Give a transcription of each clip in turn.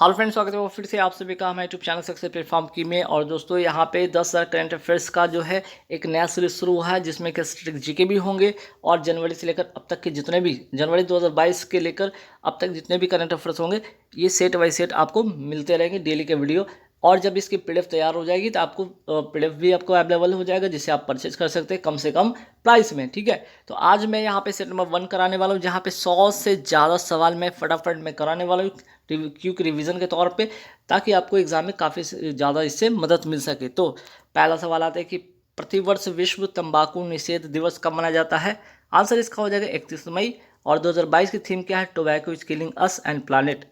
Hello friends, स्वागत है फिर से आप सभी का हमारे यूट्यूब चैनल सक्सेस प्लेटफॉर्म की में। और दोस्तों यहाँ पे 10,000 करंट अफेयर्स का जो है एक नया सीरीज शुरू हुआ है, जिसमें कि स्टैटिक जीके भी होंगे और जनवरी से लेकर अब तक के जितने भी जनवरी 2022 के लेकर अब तक जितने भी करंट अफेयर्स होंगे ये सेट बाई सेट आपको मिलते रहेंगे डेली के वीडियो। और जब इसकी पीडीएफ तैयार हो जाएगी तो आपको पीडीएफ भी आपको अवेलेबल हो जाएगा, जिसे आप परचेज कर सकते हैं कम से कम प्राइस में। ठीक है, तो आज मैं यहाँ पे सेट नंबर 1 कराने वाला हूँ, जहाँ पे 100 से ज़्यादा सवाल मैं फटाफट में कराने वाला हूँ क्विक रिवीजन के तौर पे, ताकि आपको एग्जाम में काफ़ी ज़्यादा इससे मदद मिल सके। तो पहला सवाल आता है कि प्रतिवर्ष विश्व तंबाकू निषेध दिवस कब मनाया जाता है। आंसर इसका हो जाएगा 31 मई। और 2022 की थीम क्या है? Tobacco is killing us and planet.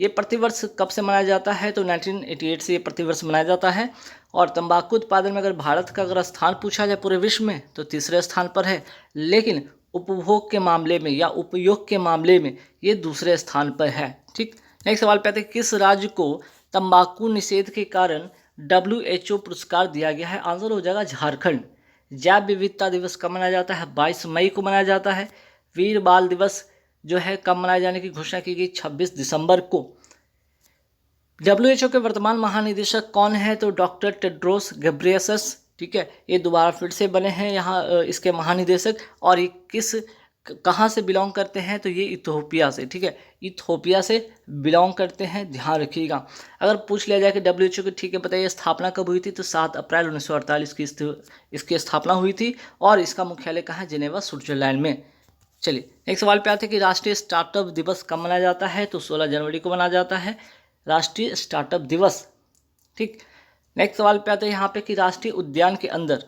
ये प्रतिवर्ष कब से मनाया जाता है? तो 1988 से ये प्रतिवर्ष मनाया जाता है। और तंबाकू उत्पादन में अगर भारत का अगर स्थान पूछा जाए पूरे विश्व में तो तीसरे स्थान पर है, लेकिन उपभोग के मामले में या उपयोग के मामले में ये दूसरे स्थान पर है। ठीक, नेक्स्ट सवाल पे आते हैं, किस राज्य को तंबाकू निषेध के कारण WHO पुरस्कार दिया गया है? आंसर हो जाएगा झारखंड। जैव विविधता दिवस कब मनाया जाता है? 22 मई को मनाया जाता है। वीर बाल दिवस जो है कब मनाए जाने की घोषणा की गई? 26 दिसंबर को। WHO के वर्तमान महानिदेशक कौन है? तो डॉक्टर टेड्रोस घेब्रेयेसस। ठीक है, ये दोबारा फिर से बने हैं यहाँ इसके महानिदेशक। और ये कहाँ से बिलोंग करते हैं? तो ये इथोपिया से। ठीक है, इथोपिया से बिलोंग करते हैं, ध्यान रखिएगा। अगर पूछ लिया जाए कि WHO की, ठीक है, बताइए स्थापना कब हुई थी? तो 7 अप्रैल 1948 की इसकी स्थापना हुई थी। और इसका मुख्यालय कहाँ है? जिनेवा, स्विट्जरलैंड में। चलिए नेक्स्ट सवाल पे आते हैं कि राष्ट्रीय स्टार्टअप दिवस कब मनाया जाता है? तो 16 जनवरी को मनाया जाता है राष्ट्रीय स्टार्टअप दिवस। ठीक, नेक्स्ट सवाल पे आते हैं यहाँ पे कि राष्ट्रीय उद्यान के अंदर,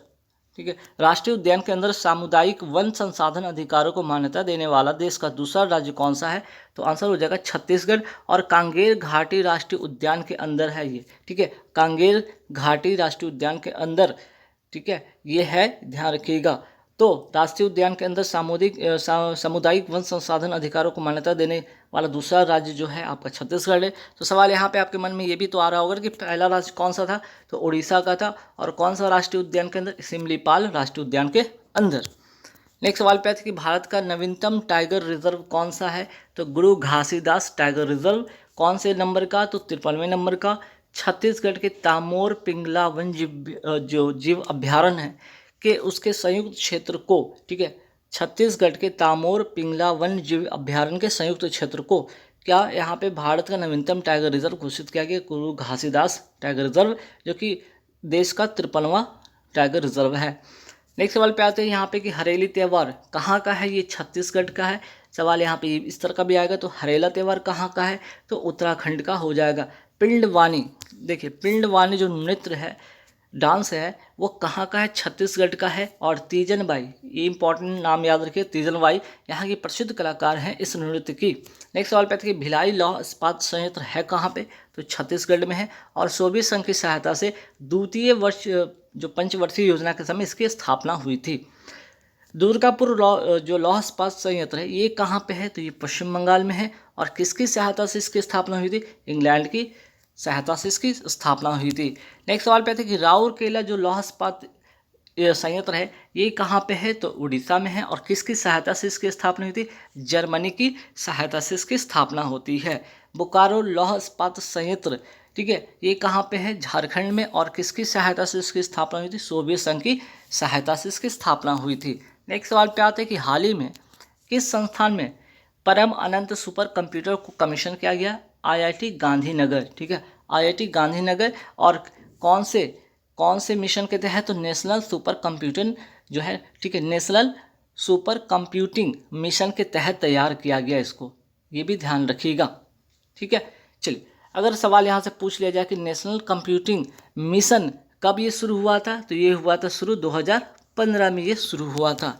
ठीक है, राष्ट्रीय उद्यान के अंदर सामुदायिक वन संसाधन अधिकारों को मान्यता देने वाला देश का दूसरा राज्य कौन सा है? तो आंसर हो जाएगा छत्तीसगढ़। और कांगेर घाटी राष्ट्रीय उद्यान के अंदर है ये। ठीक है, कांगेर घाटी राष्ट्रीय उद्यान के अंदर, ठीक है, ये है, ध्यान रखिएगा। तो राष्ट्रीय उद्यान के अंदर सामुदायिक वन संसाधन अधिकारों को मान्यता देने वाला दूसरा राज्य जो है आपका छत्तीसगढ़ है। तो सवाल यहाँ पे आपके मन में ये भी तो आ रहा होगा कि पहला राज्य कौन सा था? तो उड़ीसा का था। और कौन सा राष्ट्रीय उद्यान के अंदर? सिमलीपाल राष्ट्रीय उद्यान के अंदर। नेक्स्ट सवाल पे आता है कि भारत का नवीनतम टाइगर रिजर्व कौन सा है? तो गुरु घासीदास टाइगर रिजर्व। कौन से नंबर का? तो 53वें नंबर का। छत्तीसगढ़ के तामोर पिंगला वन जो जीव अभ्यारण्य है कि उसके संयुक्त क्षेत्र को, ठीक है, छत्तीसगढ़ के तामोर पिंगला वन जीव अभ्यारण्य के संयुक्त क्षेत्र को क्या यहाँ पे भारत का नवीनतम टाइगर रिजर्व घोषित किया गया? गुरु घासीदास टाइगर रिजर्व, जो कि देश का 53वां टाइगर रिजर्व है। नेक्स्ट सवाल पे आते हैं यहाँ पे कि हरेली त्यौहार कहाँ का है? ये छत्तीसगढ़ का है। सवाल यहाँ पे इस तरह का भी आएगा, तो हरेला त्यौहार कहाँ का है? तो उत्तराखंड का हो जाएगा। पिंडवानी, देखिए पिंडवानी जो नृत्य है, डांस है, वो कहाँ का है? छत्तीसगढ़ का है। और तीजन बाई, ये इंपॉर्टेंट नाम याद रखिए, तीजन बाई यहाँ की प्रसिद्ध कलाकार हैं इस नृत्य की। नेक्स्ट सवाल पे आता है कि भिलाई लौह इस्पात संयंत्र है कहाँ पे? तो छत्तीसगढ़ में है। और सोवियत संघ की सहायता से द्वितीय वर्ष जो पंचवर्षीय योजना के समय इसकी स्थापना हुई थी। दुर्गापुर जो लौह इस्पात संयंत्र है ये कहाँ पे है? तो ये पश्चिम बंगाल में है। और किसकी सहायता से इसकी स्थापना हुई थी? इंग्लैंड की सहायता से इसकी स्थापना हुई थी। नेक्स्ट सवाल पे आते हैं कि राउरकेला जो लौह इस्पात संयंत्र है ये कहाँ पे है? तो उड़ीसा में है। और किसकी सहायता से इसकी स्थापना हुई थी? जर्मनी की सहायता से इसकी स्थापना होती है। बोकारो लौह इस्पात संयंत्र, ठीक है, ये कहाँ पे है? झारखंड में। और किसकी सहायता से इसकी स्थापना हुई थी? सोवियत संघ की सहायता से इसकी स्थापना हुई थी। नेक्स्ट सवाल पे आते हैं कि हाल ही में किस संस्थान में परम अनंत सुपर कंप्यूटर को कमीशन किया गया? IIT गांधीनगर। ठीक है, IIT गांधीनगर। और कौन से मिशन के तहत? तो नेशनल सुपर कंप्यूटिंग जो है, ठीक है, नेशनल सुपर कंप्यूटिंग मिशन के तहत तैयार किया गया इसको, ये भी ध्यान रखिएगा। ठीक है, चलिए अगर सवाल यहाँ से पूछ लिया जाए कि नेशनल कंप्यूटिंग मिशन कब ये शुरू हुआ था? तो ये हुआ था शुरू 2015 में ये शुरू हुआ था।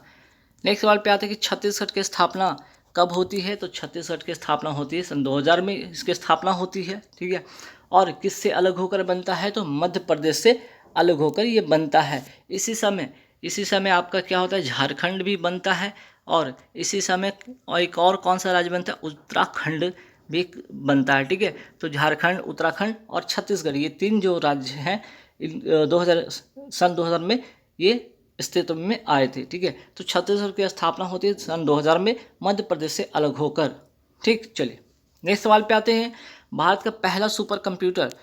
नेक्स्ट सवाल पे आते हैं कि छत्तीसगढ़ की स्थापना कब होती है? तो छत्तीसगढ़ की स्थापना होती है सन 2000 में इसकी स्थापना होती है। ठीक है, और किससे अलग होकर बनता है? तो मध्य प्रदेश से अलग होकर ये बनता है। इसी समय आपका क्या होता है? झारखंड भी बनता है। और इसी समय और एक और कौन सा राज्य बनता है? उत्तराखंड भी बनता है। ठीक है, तो झारखंड, उत्तराखंड और छत्तीसगढ़, ये 3 जो राज्य हैं सन 2000 में ये अस्तित्व में आए थे। ठीक है, तो छत्तीसगढ़ की स्थापना होती है सन 2000 में मध्य प्रदेश से अलग होकर। ठीक, चलिए नेक्स्ट सवाल पे आते हैं। भारत का पहला सुपर कंप्यूटर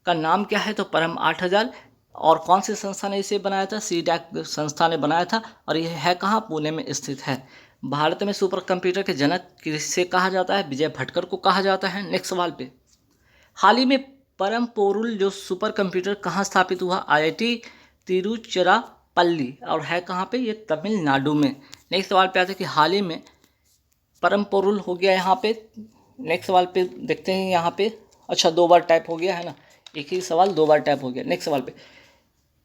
का नाम क्या है? तो परम 8000। और कौन सी संस्था ने इसे बनाया था? सीडैक संस्था ने बनाया था, और यह है कहाँ? पुणे में स्थित है। भारत में सुपर कंप्यूटर के जनक किसे कहा जाता है? विजय भटकर को कहा जाता है। नेक्स्ट सवाल पे, हाल ही में परम पोरुल जो सुपर कंप्यूटर कहाँ स्थापित हुआ? आईआईटी तिरुचिरापल्ली, और है कहाँ पे? ये तमिलनाडु में। नेक्स्ट सवाल पे आते हैं कि हाल ही में परम पोरुल हो गया यहाँ पे। नेक्स्ट सवाल पे देखते हैं यहाँ पे, अच्छा 2 बार टाइप हो गया है ना, एक ही सवाल 2 बार टाइप हो गया। नेक्स्ट सवाल पे,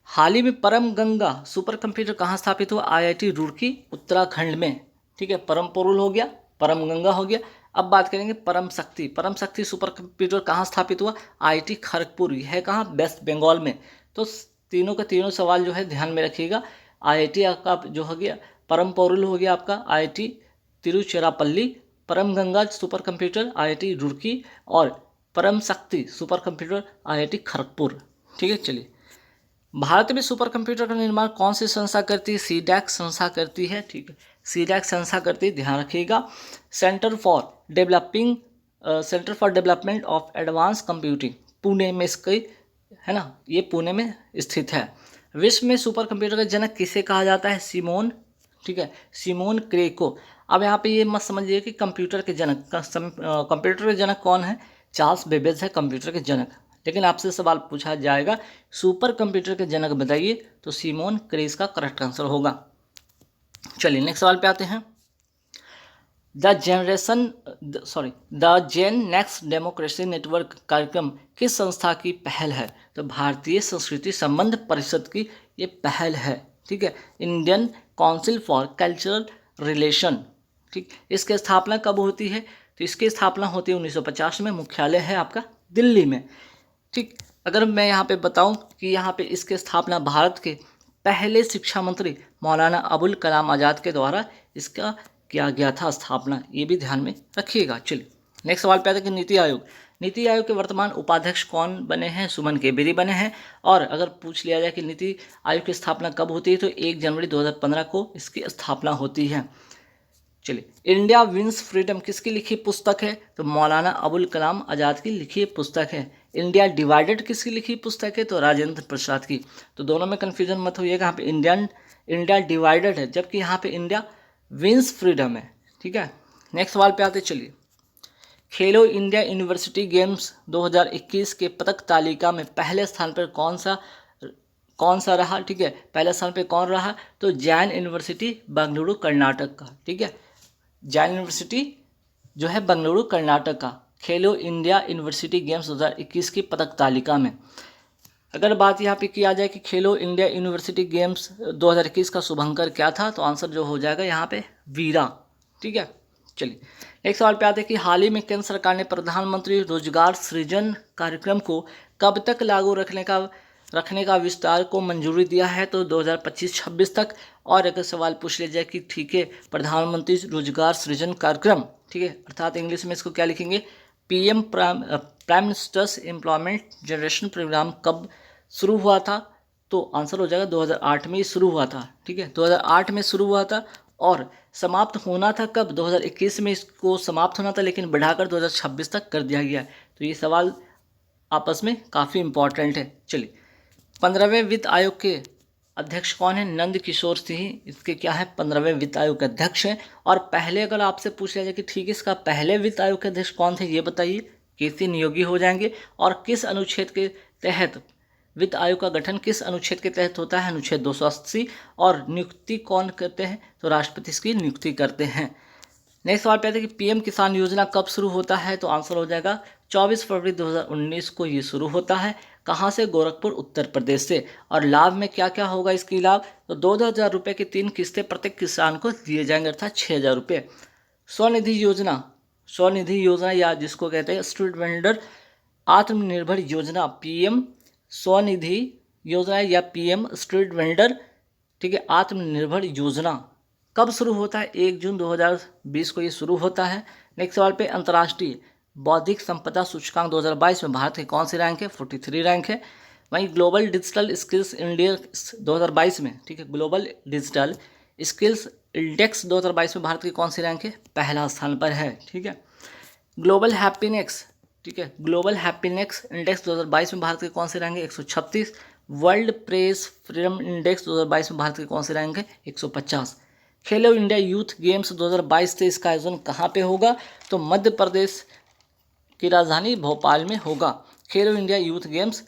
हाल ही में परम गंगा सुपर कंप्यूटर कहाँ स्थापित हुआ? आईआईटी रुड़की उत्तराखंड में। ठीक है, परम पोरुल हो गया, परम गंगा हो गया। अब बात करेंगे परम शक्ति। परम शक्ति सुपर कंप्यूटर कहाँ स्थापित हुआ? आईआईटी खड़गपुर। यह है कहाँ? वेस्ट बंगाल में। तो तीनों का तीनों सवाल जो है ध्यान में रखिएगा। आईआईटी आपका जो हो गया परम पोरुल हो गया आपका आईआईटी तिरुचिरापल्ली, परम Ganga super computer IIT Roorkee, और परम शक्ति सुपर कंप्यूटर आईआईटी खड़गपुर। ठीक है, चलिए, भारत में सुपर कंप्यूटर का निर्माण कौन सी संस्था करती है? सीडैक संस्था करती है। ठीक है, सीडैक संस्था करती है, ध्यान रखिएगा। Centre for development of advance computing, Pune में इसकी है ना, ये पुणे में स्थित है। विश्व में सुपर कंप्यूटर का जनक किसे कहा जाता है? सिमोन। ठीक है, सिमोन क्रे को। अब यहाँ पे ये मत समझिए कि कंप्यूटर के जनक, कंप्यूटर के जनक कौन है? चार्ल्स बेबेज है कंप्यूटर के जनक। लेकिन आपसे सवाल पूछा जाएगा सुपर कंप्यूटर के जनक बताइए, तो सिमोन क्रेस का करेक्ट आंसर होगा। चलिए नेक्स्ट सवाल पे आते हैं। The Gen Next Democracy Network कार्यक्रम किस संस्था की पहल है? तो भारतीय संस्कृति संबंध परिषद की ये पहल है। ठीक है, Indian council for cultural relation. ठीक, इसकी स्थापना कब होती है? तो इसकी स्थापना होती है 1950 में। मुख्यालय है आपका दिल्ली में। ठीक, अगर मैं यहाँ पे बताऊँ कि यहाँ पे इसकी स्थापना भारत के पहले शिक्षा मंत्री मौलाना अबुल कलाम आज़ाद के द्वारा इसका किया गया था स्थापना, ये भी ध्यान में रखिएगा। चलिए नेक्स्ट सवाल पे आते हैं कि नीति आयोग। नीति आयोग के वर्तमान उपाध्यक्ष कौन बने हैं? सुमन केबेरी बने हैं। और अगर पूछ लिया जाए कि नीति आयोग की स्थापना कब होती है, तो 1 जनवरी 2015 को इसकी स्थापना होती है। चलिए, इंडिया विंस फ्रीडम किसकी लिखी पुस्तक है? तो मौलाना अबुल कलाम आज़ाद की लिखी पुस्तक है। इंडिया डिवाइडेड किसकी लिखी पुस्तक है? तो राजेंद्र प्रसाद की। तो दोनों में कन्फ्यूजन मत होइएगा, यहाँ पे इंडिया डिवाइडेड है, जबकि यहाँ पे इंडिया विंस फ्रीडम है। ठीक है, नेक्स्ट सवाल पे आते चलिए। खेलो इंडिया यूनिवर्सिटी गेम्स 2021 के पदक तालिका में पहले स्थान पर कौन सा रहा? ठीक है, पहले स्थान पे कौन रहा? तो जैन यूनिवर्सिटी बेंगलुरु कर्नाटक का। ठीक है, जैन यूनिवर्सिटी जो है बेंगलुरु कर्नाटक का खेलो इंडिया यूनिवर्सिटी गेम्स 2021 की पदक तालिका में। अगर बात यहाँ पे किया जाए कि खेलो इंडिया यूनिवर्सिटी गेम्स 2021 का शुभंकर क्या था, तो आंसर जो हो जाएगा यहाँ पे वीरा। ठीक है, चलिए नेक्स्ट सवाल पे आते हैं कि हाल ही में केंद्र सरकार ने प्रधानमंत्री रोजगार सृजन कार्यक्रम को कब तक लागू रखने का विस्तार को मंजूरी दिया है? तो 2025-26 तक। और अगर सवाल पूछ लिया जाए कि ठीक है, प्रधानमंत्री रोजगार सृजन कार्यक्रम, ठीक है, अर्थात इंग्लिश में इसको क्या लिखेंगे? PM Prime Minister's Employment Generation Programme कब शुरू हुआ था? तो आंसर हो जाएगा 2008 में ही शुरू हुआ था। ठीक है, 2008 में शुरू हुआ था, और समाप्त होना था कब? 2021 में इसको समाप्त होना था, लेकिन बढ़ाकर 2026 तक कर दिया गया। तो ये सवाल आपस में काफ़ी इम्पॉर्टेंट है। चलिए, 15वें वित्त आयोग के अध्यक्ष कौन है? नंद किशोर सिंह इसके क्या है? 15वें वित्त आयोग के अध्यक्ष हैं। और पहले अगर आपसे पूछ लिया जाए कि ठीक है, इसका पहले वित्त आयोग के अध्यक्ष कौन थे, ये बताइए, केसी नियोगी हो जाएंगे। और किस अनुच्छेद के तहत वित्त आयोग का गठन किस अनुच्छेद के तहत होता है? अनुच्छेद 280। और नियुक्ति कौन करते हैं? तो राष्ट्रपति इसकी नियुक्ति करते हैं। नेक्स्ट सवाल पे आते हैं कि पीएम किसान योजना कब शुरू होता है? तो आंसर हो जाएगा 24 फरवरी 2019 को ये शुरू होता है। कहाँ से? गोरखपुर उत्तर प्रदेश से। और लाभ में क्या क्या होगा इसकी लाभ? तो 2,000 रुपये की 3 किस्तें प्रत्येक किसान को दिए जाएंगे, अर्थात 6,000 रुपये। स्वनिधि योजना या जिसको कहते हैं स्ट्रीट वेंडर आत्मनिर्भर योजना, पीएम स्वनिधि योजना या पीएम स्ट्रीट वेंडर, ठीक है, आत्मनिर्भर योजना कब शुरू होता है? 1 जून 2020 को ये शुरू होता है। नेक्स्ट सवाल पे, अंतर्राष्ट्रीय बौद्धिक संपदा सूचकांक 2022 में भारत के कौन सी रैंक है? 43 रैंक है। वहीं ग्लोबल डिजिटल स्किल्स इंडेक्स 2022 में, ठीक है, ग्लोबल डिजिटल स्किल्स इंडेक्स 2022 में भारत की कौन सी रैंक है? पहला स्थान पर है। ठीक है, ग्लोबल हैप्पीनेस ठीक है। ग्लोबल हैप्पीनेस इंडेक्स 2022 में भारत के कौन से रैंक है? 136। वर्ल्ड प्रेस फ्रीडम इंडेक्स 2022 में भारत के कौन से रैंक है? 150। खेलो इंडिया यूथ गेम्स 2022-23 का आयोजन कहाँ पे होगा? तो मध्य प्रदेश की राजधानी भोपाल में होगा खेलो इंडिया यूथ गेम्स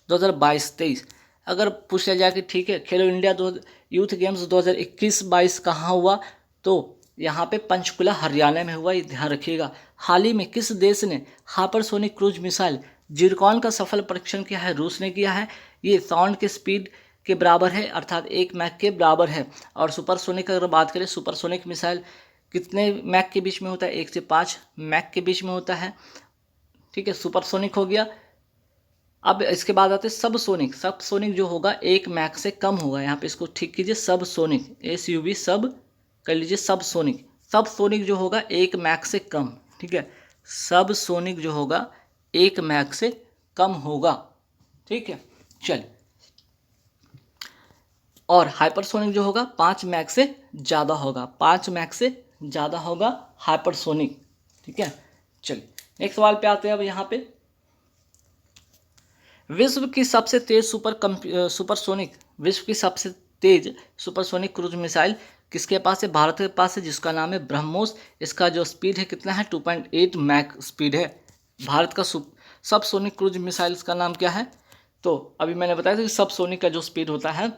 2022-23। अगर पूछ लिया जाए कि ठीक है खेलो इंडिया यूथ गेम्स 2021-22 कहाँ हुआ, तो यहाँ पे पंचकुला हरियाणा में हुआ, ये ध्यान रखिएगा। हाल ही में किस देश ने हाइपरसोनिक क्रूज मिसाइल जिरकॉन का सफल परीक्षण किया है? रूस ने किया है। ये साउंड के स्पीड के बराबर है, अर्थात 1 मैक के बराबर है। और सुपरसोनिक अगर बात करें, सुपरसोनिक मिसाइल कितने मैक के बीच में होता है? 1 से 5 मैक के बीच में होता है, ठीक है। सुपरसोनिक हो गया। अब इसके बाद आते हैं सब सोनिक। सब सोनिक जो होगा 1 मैक से कम होगा। यहाँ पे इसको ठीक कीजिए, सब सोनिक, SUB सब कर लीजिए, सब सोनिक। सब सोनिक जो होगा 1 मैक से कम, ठीक है। सब सोनिक जो होगा 1 मैक से कम होगा, ठीक है। चलिए, और हाइपरसोनिक जो होगा 5 मैक से ज़्यादा होगा, 5 मैक से ज़्यादा होगा हाइपरसोनिक, ठीक है। चलिए नेक्स्ट सवाल पे आते हैं। अब यहाँ पे विश्व की सबसे तेज सुपरसोनिक विश्व की सबसे तेज सुपरसोनिक क्रूज मिसाइल किसके पास है? भारत के पास है, जिसका नाम है ब्रह्मोस। इसका जो स्पीड है कितना है? 2.8 मैक स्पीड है। भारत का सब सोनिक क्रूज मिसाइल का नाम क्या है? तो अभी मैंने बताया था कि सब सोनिक का जो स्पीड होता है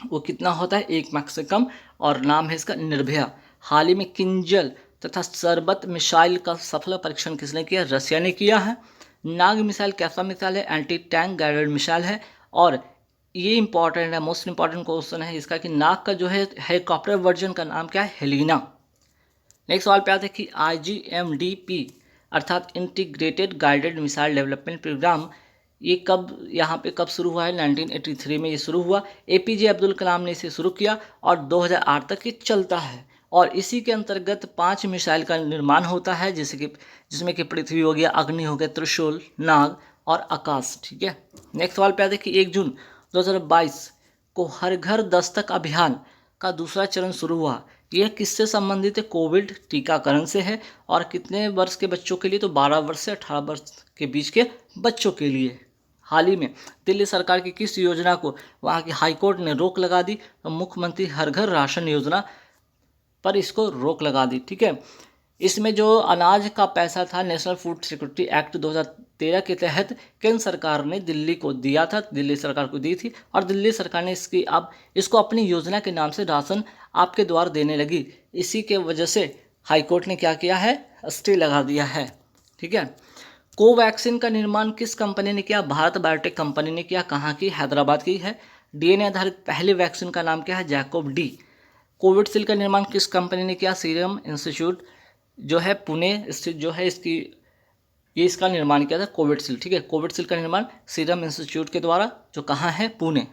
वो कितना होता है? 1 मैक से कम, और नाम है इसका निर्भया। हाल ही में किंजल तथा सरबत मिसाइल का सफल परीक्षण किसने किया? रशिया ने किया है। नाग मिसाइल कैसा मिसाइल है? एंटी टैंक गाइडेड मिसाइल है। और ये इंपॉर्टेंट है, मोस्ट इंपॉर्टेंट क्वेश्चन है इसका कि नाग का जो है हेलीकॉप्टर वर्जन का नाम क्या है? हेलिना। नेक्स्ट सवाल पे आते हैं कि IGMDP अर्थात Integrated Guided Missile Development Programme, ये कब यहाँ पे कब शुरू हुआ है? 1983 में ये शुरू हुआ। APJ अब्दुल कलाम ने इसे शुरू किया और 2008 तक ये चलता है। और इसी के अंतर्गत 5 मिसाइल का निर्माण होता है, जैसे कि जिसमें कि पृथ्वी हो गया, अग्नि हो गया, त्रिशूल, नाग और आकाश, ठीक है। नेक्स्ट सवाल पे आते हैं कि 1 जून 2022 को हर घर दस्तक अभियान का दूसरा चरण शुरू हुआ। यह किससे संबंधित है? कोविड टीकाकरण से है। और कितने वर्ष के बच्चों के लिए? तो 12 वर्ष से 18 वर्ष के बीच के बच्चों के लिए। हाल ही में दिल्ली सरकार की किस योजना को वहाँ की हाईकोर्ट ने रोक लगा दी? तो मुख्यमंत्री हर घर राशन योजना पर इसको रोक लगा दी, ठीक है। इसमें जो अनाज का पैसा था, नेशनल फूड सिक्योरिटी एक्ट 2013 के तहत केंद्र सरकार ने दिल्ली को दिया था, दिल्ली सरकार को दी थी, और दिल्ली सरकार ने इसको अपनी योजना के नाम से राशन आपके द्वार देने लगी। इसी के वजह से हाईकोर्ट ने क्या किया है? स्टे लगा दिया है, ठीक है। कोवैक्सीन का निर्माण किस कंपनी ने किया? भारत बायोटेक कंपनी ने किया। कहाँ की? हैदराबाद की है। DNA आधारित पहले वैक्सीन का नाम क्या है? Jacob D. कोविडशील्ड का निर्माण किस कंपनी ने किया? सीरम इंस्टीट्यूट जो है पुणे स्थित जो है इसका निर्माण किया था, कोविडशील्ड, ठीक है। कोविडशील्ड का निर्माण सीरम इंस्टीट्यूट के द्वारा, जो कहाँ है? पुणे।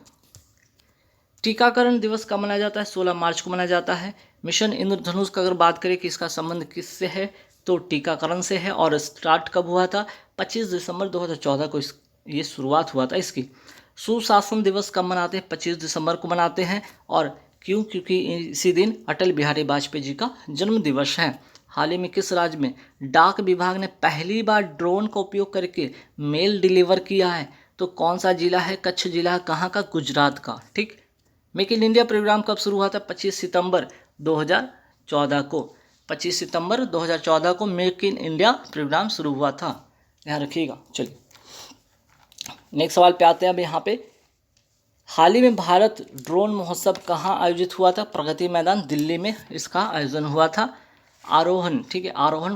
टीकाकरण दिवस कब मनाया जाता है? 16 मार्च को मनाया जाता है। मिशन इंद्रधनुष का अगर बात करें कि इसका संबंध किससे है, तो टीकाकरण से है। और स्टार्ट कब हुआ था? 25 दिसंबर 2014 को ये शुरुआत हुआ था इसकी। सुशासन दिवस कब मनाते हैं? 25 दिसंबर को मनाते हैं। और क्यों? क्योंकि इसी दिन अटल बिहारी वाजपेयी जी का जन्म दिवस है। हाल ही में किस राज्य में डाक विभाग ने पहली बार ड्रोन का उपयोग करके मेल डिलीवर किया है? तो कौन सा जिला है? कच्छ जिला। कहाँ का? गुजरात का, ठीक। मेक इन इंडिया प्रोग्राम कब शुरू हुआ था? 25 सितंबर 2014 को। 25 सितंबर 2014 को मेक इन इंडिया प्रोग्राम शुरू हुआ था, ध्यान रखिएगा। चलिए नेक्स्ट सवाल पे आते हैं। अब यहाँ पे हाल ही में भारत ड्रोन महोत्सव कहाँ आयोजित हुआ था? प्रगति मैदान दिल्ली में इसका आयोजन हुआ था। आरोहण, ठीक है, आरोहण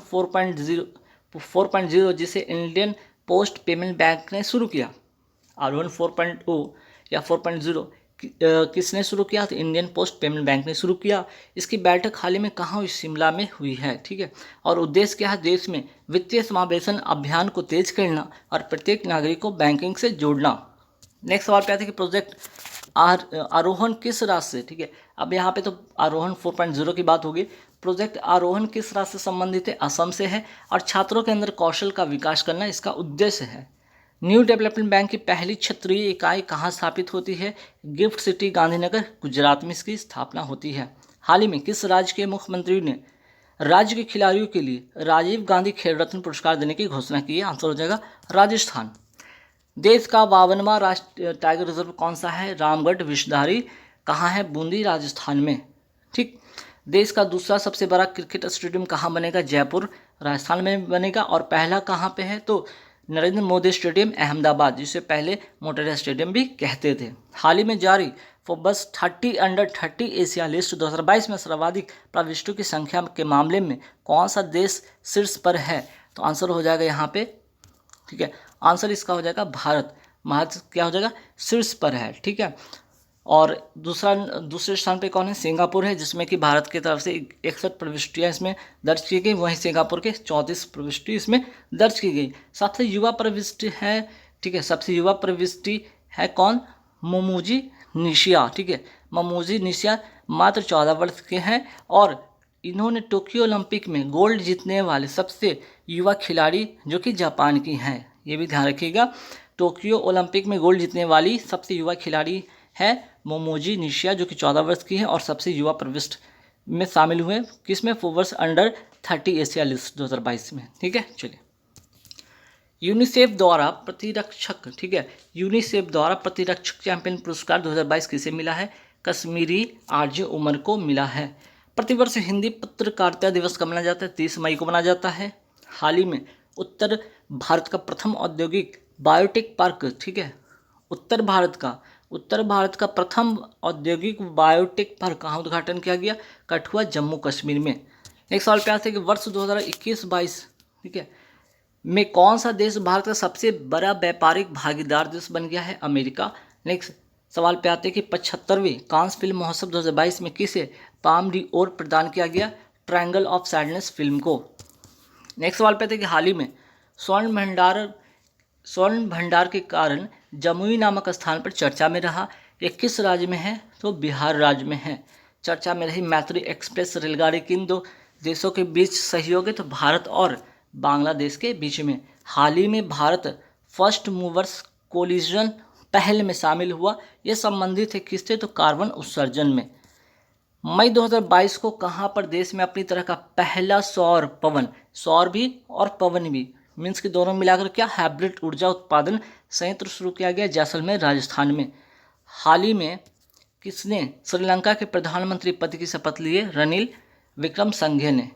4.0 जिसे इंडियन पोस्ट पेमेंट बैंक ने शुरू किया। आरोहण 4.0 या 4.0 किसने शुरू किया? तो इंडियन पोस्ट पेमेंट बैंक ने शुरू किया। इसकी बैठक हाल ही में कहाँ हुई? शिमला में हुई है, ठीक है। और उद्देश्य क्या है? देश में वित्तीय समावेशन अभियान को तेज करना और प्रत्येक नागरिक को बैंकिंग से जोड़ना। नेक्स्ट सवाल पे आते हैं कि प्रोजेक्ट आरोहण किस राज्य से, ठीक है। अब यहाँ पे तो आरोहण 4.0 की बात होगी। प्रोजेक्ट आरोहण किस राज्य से संबंधित है? असम से है। और छात्रों के अंदर कौशल का विकास करना इसका उद्देश्य है। न्यू डेवलपमेंट बैंक की पहली क्षेत्रीय इकाई कहाँ स्थापित होती है? गिफ्ट सिटी गांधीनगर, गुजरात में इसकी स्थापना होती है। हाल ही में किस राज्य के मुख्यमंत्री ने राज्य के खिलाड़ियों के लिए राजीव गांधी खेल रत्न पुरस्कार देने की घोषणा की है। आंसर हो जाएगा राजस्थान। देश का 52वां राष्ट्रीय टाइगर रिजर्व कौन सा है? रामगढ़ विषधारी। कहाँ है? बूंदी, राजस्थान में। ठीक। देश का दूसरा सबसे बड़ा क्रिकेट स्टेडियम कहाँ बनेगा? जयपुर, राजस्थान में बनेगा। और पहला कहाँ पे है? तो नरेंद्र मोदी स्टेडियम, अहमदाबाद, जिसे पहले मोटेरा स्टेडियम भी कहते थे। हाल ही में जारी फोर्ब्स 30 अंडर 30 एशिया लिस्ट 2022 में सर्वाधिक प्रविष्टों की संख्या के मामले में कौन सा देश शीर्ष पर है? तो आंसर हो जाएगा यहाँ पे, ठीक है, आंसर इसका हो जाएगा भारत। भारत क्या हो जाएगा? शीर्ष पर है। ठीक है। और दूसरे स्थान पे कौन है? सिंगापुर है, जिसमें कि भारत की तरफ से 61 प्रविष्टियाँ इसमें दर्ज की गई। वहीं सिंगापुर के 34 प्रविष्टि इसमें दर्ज की गई। सबसे युवा प्रविष्टि है, ठीक है, सबसे युवा प्रविष्टि है कौन? मोमोजी निशिया। ठीक है, मोमोजी निशिया मात्र 14 वर्ष के हैं और इन्होंने टोक्यो ओलंपिक में गोल्ड जीतने वाले सबसे युवा खिलाड़ी जो कि जापान की हैं। ये भी ध्यान रखिएगा, टोक्यो ओलंपिक में गोल्ड जीतने वाली सबसे युवा खिलाड़ी है मोमोजी निशिया, जो कि 14 वर्ष की है और सबसे युवा प्रविष्ट में शामिल हुए। किसमें? फोर्ब्स अंडर 30 एशिया लिस्ट 2022 में। ठीक है, चलिए। यूनिसेफ द्वारा प्रतिरक्षक, ठीक है, यूनिसेफ द्वारा प्रतिरक्षक चैंपियन पुरस्कार 2022 किसे मिला है? कश्मीरी आरजे उमर को मिला है। प्रतिवर्ष हिंदी पत्रकारिता दिवस कब मनाया जाता है? 30 मई को मनाया जाता है। हाल ही में उत्तर भारत का प्रथम औद्योगिक बायोटेक पार्क, ठीक है, उत्तर भारत का प्रथम औद्योगिक बायोटेक पार्क कहाँ उद्घाटन किया गया? कठुआ, जम्मू कश्मीर में। नेक्स्ट सवाल पे आते हैं कि वर्ष 2021-22, ठीक है, में कौन सा देश भारत का सबसे बड़ा व्यापारिक भागीदार देश बन गया है? अमेरिका। नेक्स्ट सवाल पे आते हैं कि 75वें कांस फिल्म महोत्सव 2022 में किसे पाम डी ओर प्रदान किया गया? ट्रायंगल ऑफ सैडनेस फिल्म को। नेक्स्ट सवाल पे आते हैं कि हाल ही में स्वर्ण भंडार के कारण जमुई नामक स्थान पर चर्चा में रहा। ये किस राज्य में है? तो बिहार राज्य में है। चर्चा में रही मैत्री एक्सप्रेस रेलगाड़ी किन दो देशों के बीच सहयोग है? तो भारत और बांग्लादेश के बीच में। हाल ही में भारत फर्स्ट मूवर्स कोलिजन पहल में शामिल हुआ। यह संबंधित है किससे? तो कार्बन उत्सर्जन में। मई 2022 को कहाँ पर देश में अपनी तरह का पहला सौर भी और पवन भी मीन्स कि दोनों मिलाकर क्या हाइब्रिड ऊर्जा उत्पादन संयंत्र शुरू किया गया? जैसलमेर, राजस्थान में। हाल ही में किसने श्रीलंका के प्रधानमंत्री पद की शपथ ली है? रनिल विक्रमसिंघे ने।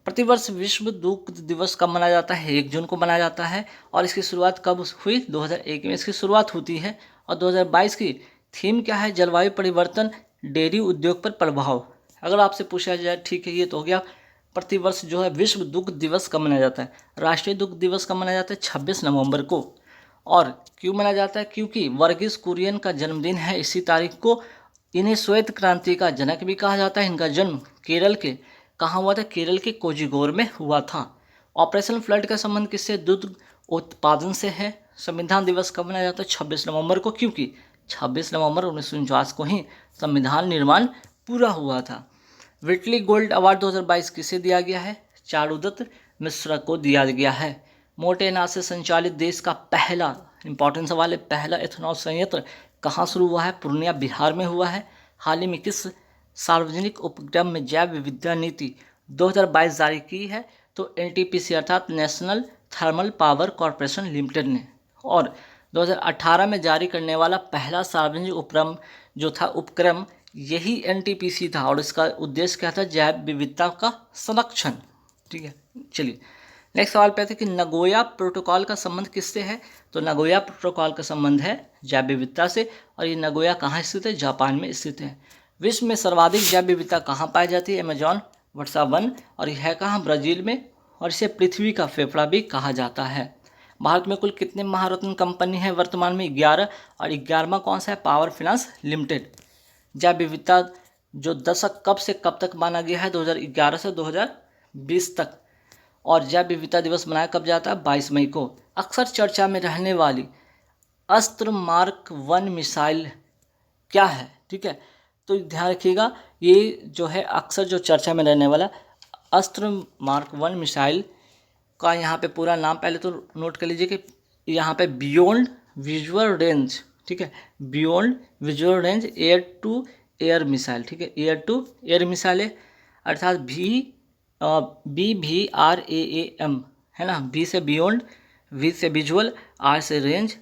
प्रतिवर्ष विश्व दुग्ध दिवस कब मनाया जाता है? 1 जून को मनाया जाता है। और इसकी शुरुआत कब हुई? 2001 में इसकी शुरुआत होती है। और 2022 की थीम क्या है? जलवायु परिवर्तन, डेयरी उद्योग पर प्रभाव। अगर आपसे पूछा जाए, ठीक है, ये तो हो गया प्रतिवर्ष जो है विश्व दुग्ध दिवस कब मनाया जाता है? राष्ट्रीय दुग्ध दिवस कब मनाया जाता है? 26 नवंबर को। और क्यों मनाया जाता है? क्योंकि वर्गीस कुरियन का जन्मदिन है इसी तारीख को। इन्हें श्वेत क्रांति का जनक भी कहा जाता है। इनका जन्म केरल के कहाँ हुआ था? केरल के कोझिकोड में हुआ था। ऑपरेशन फ्लड का संबंध किससे? दुग्ध उत्पादन से है। संविधान दिवस कब मनाया जाता है? 26 नवंबर को, क्योंकि 26 नवंबर 1949 को ही संविधान निर्माण पूरा हुआ था। व्हिटली गोल्ड अवार्ड 2022 किसे दिया गया है? चारुदत्त मिश्रा को दिया गया है। मोटे अनाज से संचालित देश का पहला, इंपॉर्टेंट सवाल है, पहला एथेनॉल संयंत्र कहाँ शुरू हुआ है? पूर्णिया, बिहार में हुआ है। हाल ही में किस सार्वजनिक उपक्रम में जैव विविधता नीति 2022 जारी की है? तो NTPC अर्थात national thermal power corporation limited ने। और 2018 में जारी करने वाला पहला सार्वजनिक उपक्रम यही NTPC था। और इसका उद्देश्य क्या था? जैव विविधता का संरक्षण। ठीक है, चलिए नेक्स्ट सवाल पे आते हैं कि नगोया प्रोटोकॉल का संबंध किससे है? तो नगोया प्रोटोकॉल का संबंध है जैव विविधता से। और ये नगोया कहाँ स्थित है? जापान में स्थित है। विश्व में सर्वाधिक जैव विविधता कहाँ पाई जाती है? अमेजॉन वर्षा वन। और यह है कहाँ? ब्राज़ील में। और इसे पृथ्वी का फेफड़ा भी कहा जाता है। भारत में कुल कितने महारत्न कंपनी है वर्तमान में? 11। और 11वां कौन सा है? Power finance limited. जैव विविधता जो दशक कब से कब तक माना गया है? 2011 से 2020 तक। और जैव विविधता दिवस मनाया कब जाता है? 22 मई को। अक्सर चर्चा में रहने वाली अस्त्र मार्क 1 मिसाइल क्या है? ठीक है, तो ध्यान रखिएगा, ये जो है अक्सर जो चर्चा में रहने वाला अस्त्र मार्क 1 मिसाइल का यहाँ पे पूरा नाम पहले तो नोट कर लीजिए कि यहाँ पे बियॉन्ड विजुअल रेंज, ठीक है, beyond visual range air to air missile. ठीक है, एयर टू एयर मिसाइल है, अर्थात BVRAAM है ना, B से बियॉन्ड, V से विजुअल, R से रेंज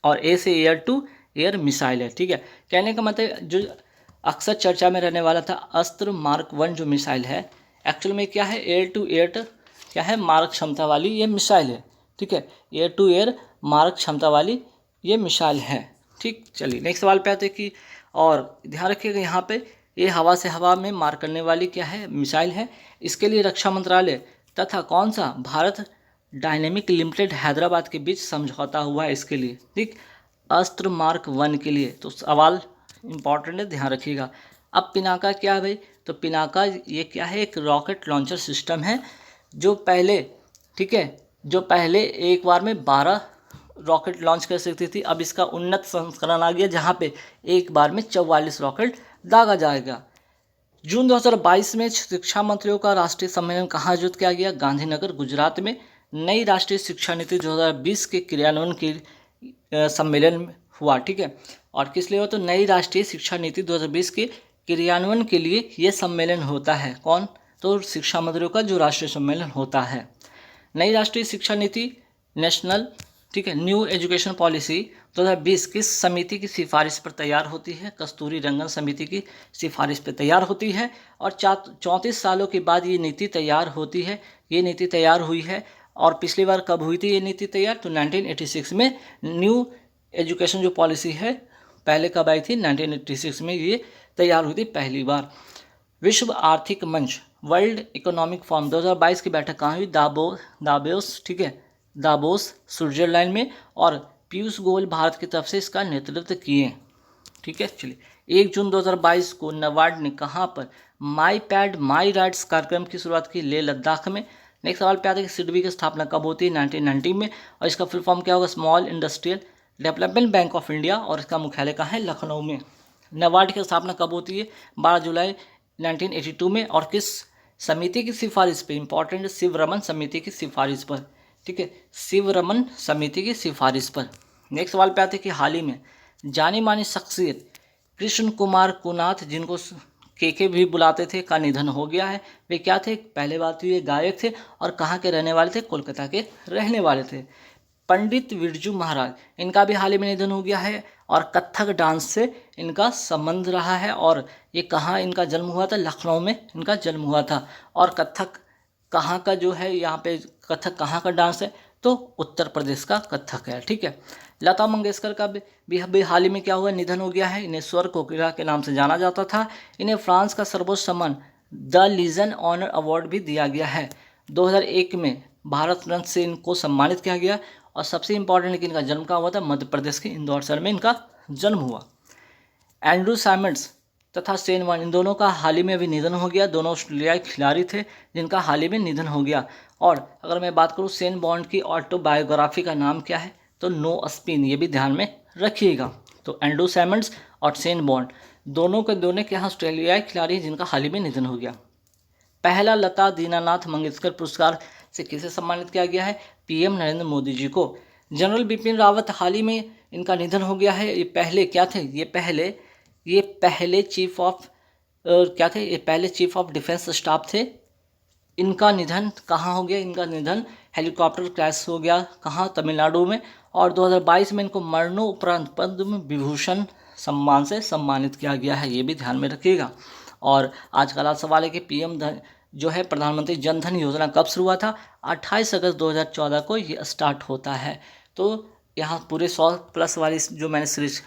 और A से एयर टू एयर मिसाइल है। ठीक है, कहने का मतलब जो अक्सर चर्चा में रहने वाला था अस्त्र मार्क 1 जो मिसाइल है, एक्चुअल में क्या है, एयर टू एयर क्या है, मारक क्षमता वाली ये मिसाइल है। ठीक है, एयर टू एयर मारक क्षमता वाली ये मिसाइल है। ठीक, चलिए नेक्स्ट सवाल पे आते हैं कि, और ध्यान रखिएगा यहाँ पे ये हवा से हवा में मार करने वाली क्या है, मिसाइल है। इसके लिए रक्षा मंत्रालय तथा कौन सा भारत डायनेमिक लिमिटेड हैदराबाद के बीच समझौता हुआ है इसके लिए। ठीक, अस्त्र मार्क 1 के लिए। तो सवाल इंपॉर्टेंट है, ध्यान रखिएगा। अब पिनाका क्या है भाई, तो पिनाका ये क्या है, एक रॉकेट लॉन्चर सिस्टम है जो पहले, ठीक है, जो पहले एक बार में 12 रॉकेट लॉन्च कर सकती थी। अब इसका उन्नत संस्करण आ गया जहाँ पे एक बार में 44 रॉकेट दागा जाएगा। जून 2022 में शिक्षा मंत्रियों का राष्ट्रीय सम्मेलन कहाँ आयोजित किया गया, गांधीनगर गुजरात में। नई राष्ट्रीय शिक्षा नीति 2020 के क्रियान्वयन के सम्मेलन हुआ। ठीक है, और किस लिए हुआ, तो नई राष्ट्रीय शिक्षा नीति 2020 के क्रियान्वयन के लिए ये सम्मेलन होता है। कौन, तो शिक्षा मंत्रियों का जो राष्ट्रीय सम्मेलन होता है। नई राष्ट्रीय शिक्षा नीति नेशनल, ठीक है, न्यू एजुकेशन पॉलिसी 2020 किस समिति की सिफारिश पर तैयार होती है, कस्तूरी रंगन समिति की सिफारिश पर तैयार होती है। और 34 सालों के बाद ये नीति तैयार होती है। ये नीति तैयार हुई है, और पिछली बार कब हुई थी ये नीति तैयार, तो 1986 में न्यू एजुकेशन जो पॉलिसी है पहले कब आई थी, 1986 में ये तैयार हुई थी पहली बार। विश्व आर्थिक मंच वर्ल्ड इकोनॉमिक फोरम 2022 की बैठक कहाँ हुई, दावोस, ठीक है, दावोस स्विट्जरलैंड में। और पीयूष गोयल भारत की तरफ से इसका नेतृत्व किए। ठीक है, चलिए 1 जून 2022 को नाबार्ड ने कहाँ पर माई पैड माई राइट्स कार्यक्रम की शुरुआत की, लेह लद्दाख में। नेक्स्ट सवाल पे आता है कि सिडबी की स्थापना कब होती है, 1990 में। और इसका फुल फॉर्म क्या होगा, small industrial development bank of India. और इसका मुख्यालय कहाँ है, लखनऊ में। नाबार्ड की स्थापना कब होती है, 12 जुलाई 1982 में। और किस समिति की सिफारिश पे, इंपॉर्टेंट, शिवरमन समिति की सिफारिश पर। ठीक है, शिवरमन समिति की सिफारिश पर। नेक्स्ट सवाल पे आते हैं कि हाल ही में जानी मानी शख्सियत कृष्ण कुमार कुनाथ, जिनको केके भी बुलाते थे, का निधन हो गया है। वे क्या थे, पहले बात तो ये गायक थे और कहाँ के रहने वाले थे, कोलकाता के रहने वाले थे। पंडित बिरजू महाराज, इनका भी हाल ही में निधन हो गया है। और कथक डांस से इनका संबंध रहा है। और ये कहाँ इनका जन्म हुआ था, लखनऊ में इनका जन्म हुआ था। और कथक कहाँ का जो है, यहाँ पे कथक कहाँ का डांस है, तो उत्तर प्रदेश का कथक है। ठीक है, लता मंगेशकर का भी हाल ही में क्या हुआ, निधन हो गया है। इन्हें स्वर कोकिला के नाम से जाना जाता था। इन्हें फ्रांस का सर्वोच्च सम्मान द लीजन ऑनर अवार्ड भी दिया गया है। 2001 में भारत रत्न से इनको सम्मानित किया गया। और सबसे इंपॉर्टेंट कि इनका जन्म कहाँ हुआ था, मध्य प्रदेश के इंदौर शहर में इनका जन्म हुआ। एंड्रू साइमंड्स तथा शेन वॉर्न, इन दोनों का हाल ही में अभी निधन हो गया। दोनों ऑस्ट्रेलियाई खिलाड़ी थे जिनका हाल ही में निधन हो गया। और अगर मैं बात करूँ शेन बॉन्ड की ऑटोबायोग्राफी का नाम क्या है, तो नो स्पिन, ये भी ध्यान में रखिएगा। तो एंड्रू साइमंड्स और शेन बॉन्ड दोनों के दोनों के यहाँ ऑस्ट्रेलियाई खिलाड़ी हैं जिनका हाल ही में निधन हो गया। पहला लता दीनानाथ मंगेशकर पुरस्कार से किसे सम्मानित किया गया है, पीएम नरेंद्र मोदी जी को। जनरल बिपिन रावत, हाल ही में इनका निधन हो गया है। ये पहले क्या थे, ये पहले चीफ ऑफ क्या थे, ये पहले चीफ ऑफ डिफेंस स्टाफ थे। इनका निधन कहाँ हो गया, इनका निधन हेलीकॉप्टर क्रैश हो गया, कहाँ, तमिलनाडु में। और 2022 में इनको मरणोपरांत पद्म विभूषण सम्मान से सम्मानित किया गया है, ये भी ध्यान में रखिएगा। और आज का लास्ट सवाल है कि पीएम धन जो है प्रधानमंत्री जन धन योजना कब शुरू हुआ था, 28 अगस्त 2014 को ये स्टार्ट होता है। तो यहाँ पूरे 100+ वाली जो मैंने सीरीज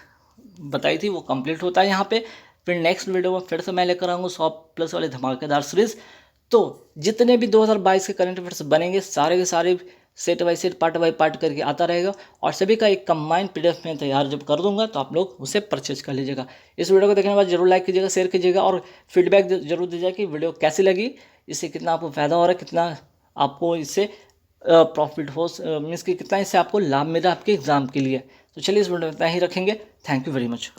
बताई थी वो कंप्लीट होता है यहाँ पे। फिर नेक्स्ट वीडियो में फिर से मैं लेकर आऊँगा 100+ वाले धमाकेदार सीरीज। तो जितने भी 2022 के करंट अफेयर्स बनेंगे सारे के सारे set by set, part by part करके आता रहेगा। और सभी का एक कंबाइंड पीडीएफ में तैयार जब कर दूंगा तो आप लोग उसे परचेज कर लीजिएगा। इस वीडियो को देखने के बाद जरूर लाइक कीजिएगा, शेयर कीजिएगा और फीडबैक जरूर दीजिएगा कि वीडियो कैसी लगी, इससे कितना आपको फ़ायदा हो रहा है, कितना आपको इससे प्रॉफिट हो, मीन्स कि कितना इससे आपको लाभ मिला आपके एग्ज़ाम के लिए। तो चलिए इस वीडियो में इतना ही रखेंगे। Thank you very much.